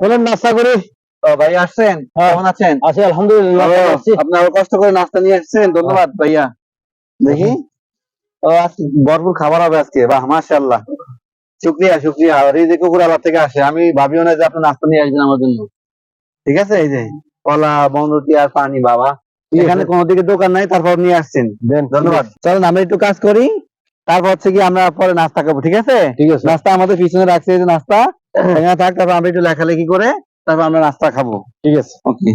বলেন নাস্তা করি। ভাই আসছেন, হ্যাঁ, কেমন আছেন? আছি আলহামদুলিল্লাহ, ভালো আছি। আপনি আরো কষ্ট করে নাস্তা নিয়ে এসেছেন, ধন্যবাদ ভাইয়া। দেখি, আজকে ভরপুর খাবার হবে আজকে, বাহ মাশাআল্লাহ। শুক্রিয়া শুক্রিয়া, রিজিক উপর আল্লাহ থেকে আসে। আমি ভাবিও না যে আপনি নাস্তা নিয়ে আসবেন আমার জন্য। ঠিক আছে, এই যে কলা, বনরুটি আর পানি বাবা। ঠিক এখানে আছে, কোনো দিকে দোকান নাই, তারপর নিয়ে আসছেন, দেন। ধন্যবাদ। চলেন আমরা একটু কাজ করি, তারপর হচ্ছে কি আমরা পরে নাস্তা খাবো, ঠিক আছে? ঠিক আছে। নাস্তা আমাদের পিছনে রাখছে, এই যে নাস্তা এখানে থাক, তারপর আমরা একটু লেখালেখি করে তারপর আমরা নাস্তা খাবো। ঠিক আছে। ওকে।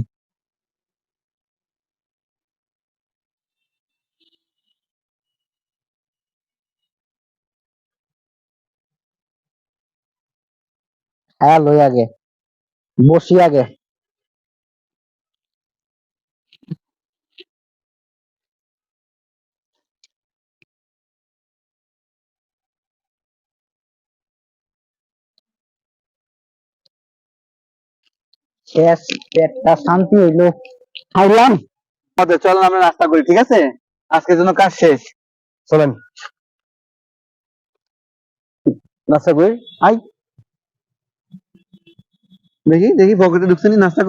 হ্যাঁ, লই আগে, বসি আগে। শেষ, পেটটা শান্তি হইলো, খাইলাম। চলেন আমরা নাস্তা করি, ঠিক আছে? আজকের জন্য কাজ শেষ। চলেন নাস্তা করি। আই, দেখি দেখি পকেটে ঢুকছে নি, নাস্তা